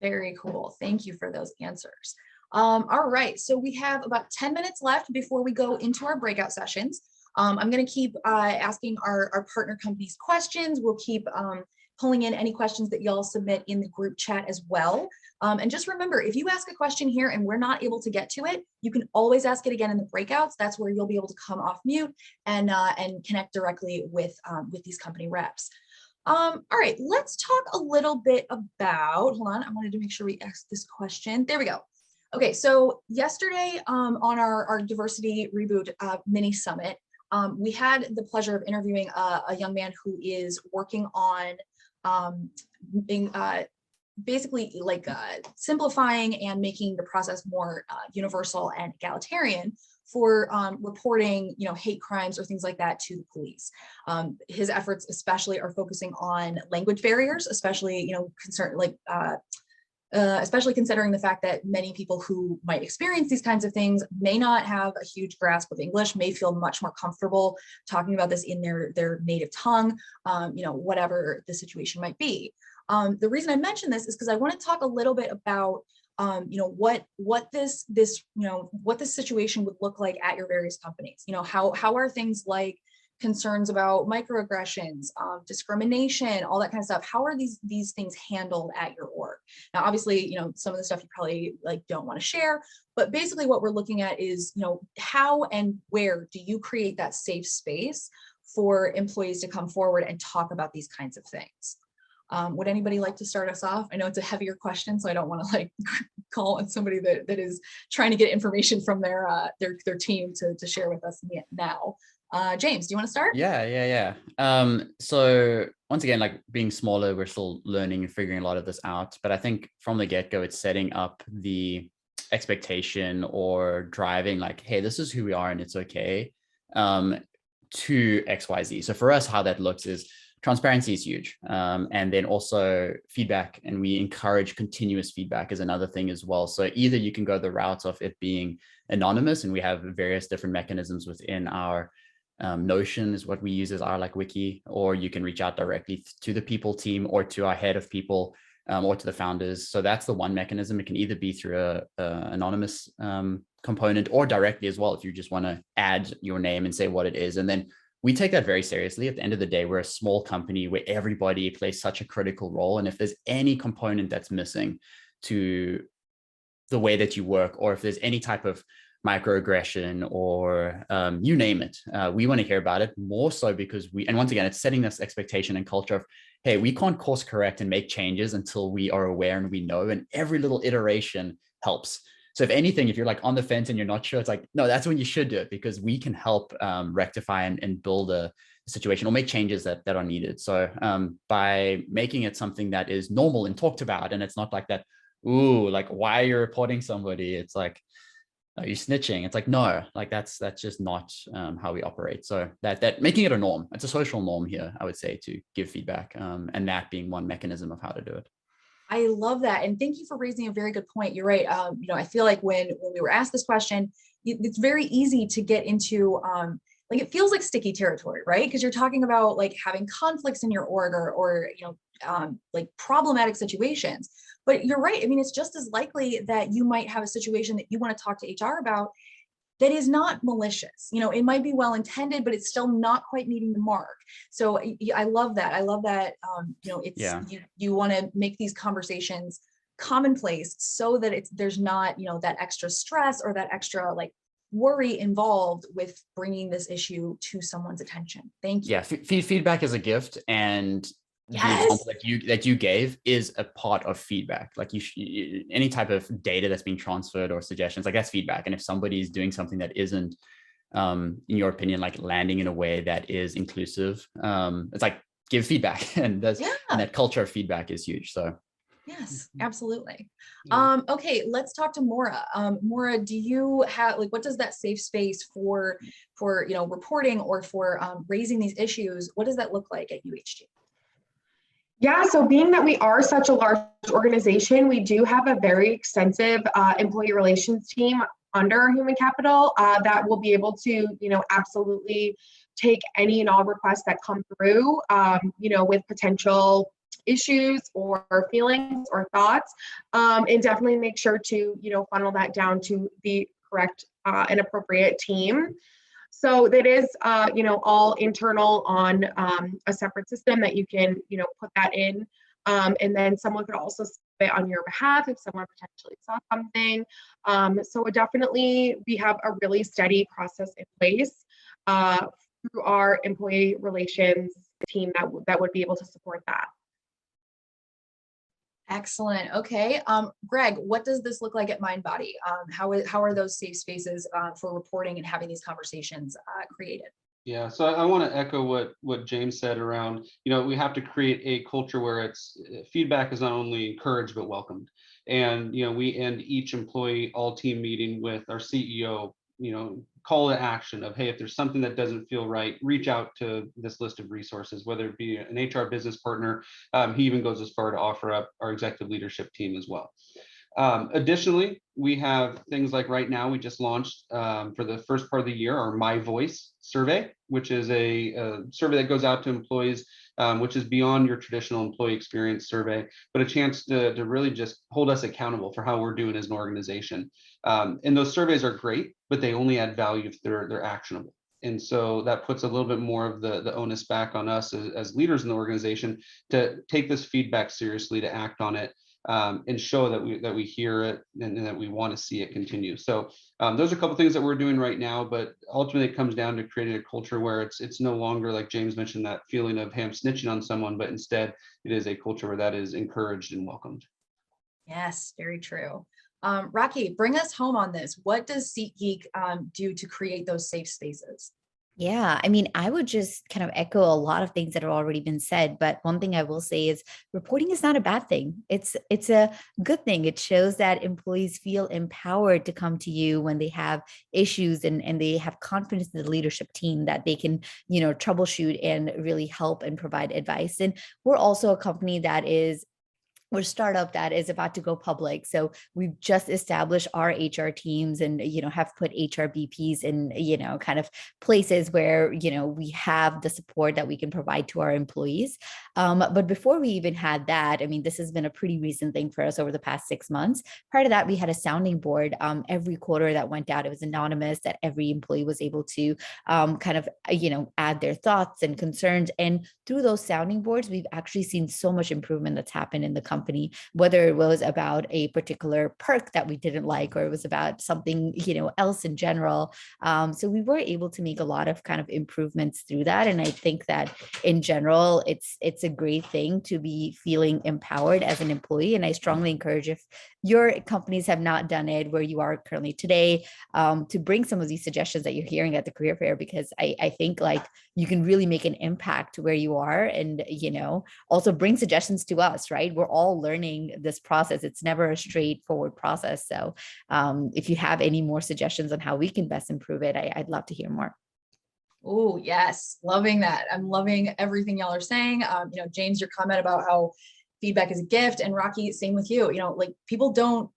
Very cool. Thank you for those answers. All right, so we have about 10 minutes left before we go into our breakout sessions. I'm going to keep asking our partner companies questions. We'll keep pulling in any questions that y'all submit in the group chat as well. And just remember, if you ask a question here and we're not able to get to it, you can always ask it again in the breakouts. That's where you'll be able to come off mute and connect directly with these company reps. All right, let's talk a little bit about, hold on, I wanted to make sure we asked this question. There we go. Okay, so yesterday on our diversity reboot mini summit, we had the pleasure of interviewing a young man who is working on basically like simplifying and making the process more universal and egalitarian for reporting, you know, hate crimes or things like that to the police. His efforts especially are focusing on language barriers, especially, you know, especially considering the fact that many people who might experience these kinds of things may not have a huge grasp of English, may feel much more comfortable talking about this in their native tongue, you know, whatever the situation might be. The reason I mention this is because I want to talk a little bit about, you know, what this situation would look like at your various companies. You know, how are things like concerns about microaggressions, discrimination, all that kind of stuff. How are these things handled at your org? Now, obviously, you know, some of the stuff you probably like don't want to share, but basically what we're looking at is, you know, how and where do you create that safe space for employees to come forward and talk about these kinds of things? Would anybody like to start us off? I know it's a heavier question, so I don't want to like call on somebody that is trying to get information from their team to share with us now. James, do you want to start? Yeah. So once again, like being smaller, we're still learning and figuring a lot of this out. But I think from the get-go, it's setting up the expectation or driving like, hey, this is who we are and it's okay, to XYZ. So for us, how that looks is transparency is huge. And then also feedback, and we encourage continuous feedback is another thing as well. So either you can go the route of it being anonymous, and we have various different mechanisms within our Notion is what we use as our like wiki, or you can reach out directly to the people team or to our head of people or to the founders. So that's the one mechanism. It can either be through a anonymous component, or directly as well, if you just want to add your name and say what it is. And then we take that very seriously. At the end of the day, we're a small company where everybody plays such a critical role. And if there's any component that's missing to the way that you work, or if there's any type of microaggression or you name it, we want to hear about it, more so because and once again, it's setting this expectation and culture of, hey, we can't course correct and make changes until we are aware and we know, and every little iteration helps. So if anything, if you're like on the fence and you're not sure, it's like, no, that's when you should do it, because we can help rectify and build a situation or make changes that are needed. So by making it something that is normal and talked about, and it's not like that, ooh, like, why are you reporting somebody? It's like, are you snitching? It's like, no, like that's just not how we operate. So that making it a norm, it's a social norm here, I would say, to give feedback, and that being one mechanism of how to do it. I love that. And thank you for raising a very good point. You're right. I feel like when we were asked this question, it's very easy to get into, like, it feels like sticky territory, right? Because you're talking about like having conflicts in your org, or like problematic situations. But you're right. I mean, it's just as likely that you might have a situation that you want to talk to HR about that is not malicious. It might be well-intended, but it's still not quite meeting the mark. So I love that. I love that. You want to make these conversations commonplace so that there's not, that extra stress or that extra like worry involved with bringing this issue to someone's attention. Thank you. Yeah, feedback is a gift, and Yes. the example that you gave is a part of feedback. Like any type of data that's being transferred or suggestions, like that's feedback. And if somebody is doing something that isn't, in your opinion, like landing in a way that is inclusive, it's like give feedback, and that culture of feedback is huge. So yes, absolutely. Yeah. Okay, let's talk to Maura. Maura, do you have, like, what does that safe space for reporting or for raising these issues, what does that look like at UHG? Yeah, so being that we are such a large organization, we do have a very extensive employee relations team under human capital that will be able to, absolutely take any and all requests that come through, with potential issues or feelings or thoughts, and definitely make sure to, funnel that down to the correct and appropriate team. So that is, all internal on a separate system that you can, put that in. And then someone could also submit on your behalf if someone potentially saw something. So definitely we have a really steady process in place through our employee relations team that would be able to support that. Excellent. Okay. Greg, what does this look like at MindBody? How are those safe spaces for reporting and having these conversations created? Yeah, so I want to echo what James said around, we have to create a culture where it's feedback is not only encouraged but welcomed. And we end each employee all team meeting with our CEO, call to action of, hey, if there's something that doesn't feel right, reach out to this list of resources, whether it be an HR business partner. He even goes as far to offer up our executive leadership team as well. Additionally, we have things like right now, we just launched for the first part of the year, our My Voice survey, which is a survey that goes out to employees, which is beyond your traditional employee experience survey, but a chance to really just hold us accountable for how we're doing as an organization. And those surveys are great, but they only add value if they're actionable. And so that puts a little bit more of the onus back on us as leaders in the organization to take this feedback seriously, to act on it, and show that we hear it and that we want to see it continue. So those are a couple things that we're doing right now, but ultimately it comes down to creating a culture where it's no longer, like James mentioned, that feeling of, hey, I'm snitching on someone, but instead it is a culture where that is encouraged and welcomed. Yes, very true. Rocky, bring us home on this. What does SeatGeek do to create those safe spaces? Yeah, I mean, I would just kind of echo a lot of things that have already been said, but one thing I will say is reporting is not a bad thing. It's a good thing. It shows that employees feel empowered to come to you when they have issues and they have confidence in the leadership team that they can, troubleshoot and really help and provide advice. And we're also a company that is we're a startup that is about to go public. So we've just established our HR teams and, have put HR BPs in, kind of places where, we have the support that we can provide to our employees. But before we even had that, I mean, this has been a pretty recent thing for us over the past 6 months. Prior to that, we had a sounding board every quarter that went out. It was anonymous, that every employee was able to kind of, add their thoughts and concerns. And through those sounding boards, we've actually seen so much improvement that's happened in the company, whether it was about a particular perk that we didn't like, or it was about something, else in general. So we were able to make a lot of kind of improvements through that. And I think that in general, it's a great thing to be feeling empowered as an employee. And I strongly encourage, if your companies have not done it where you are currently today, to bring some of these suggestions that you're hearing at the career fair, because I think like you can really make an impact where you are, and also bring suggestions to us, right? We're all learning this process. It's never a straightforward process. So if you have any more suggestions on how we can best improve it, I'd love to hear more. Oh, yes. Loving that. I'm loving everything y'all are saying. James, your comment about how feedback is a gift, and Rocky, same with you. Like people don't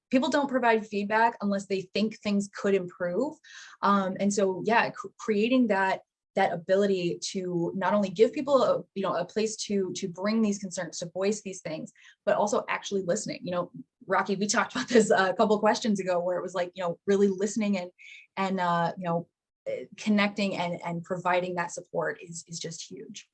provide feedback unless they think things could improve. And so, yeah, creating that ability to not only give people a place to bring these concerns, to voice these things, but also actually listening. Rocky, we talked about this a couple of questions ago, where it was like, really listening and connecting and providing that support is just huge.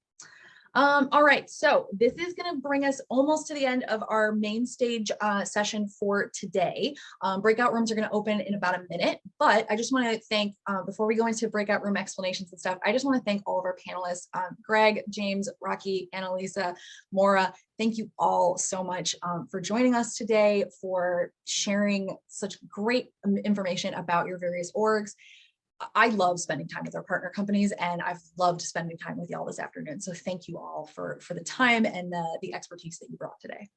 All right, so this is going to bring us almost to the end of our main stage session for today. Breakout rooms are going to open in about a minute, but I just want to thank, before we go into breakout room explanations and stuff, I just want to thank all of our panelists, Greg, James, Rocky, Annalisa, Maura. Thank you all so much for joining us today, for sharing such great information about your various orgs. I love spending time with our partner companies, and I've loved spending time with y'all this afternoon. So thank you all for the time and the expertise that you brought today.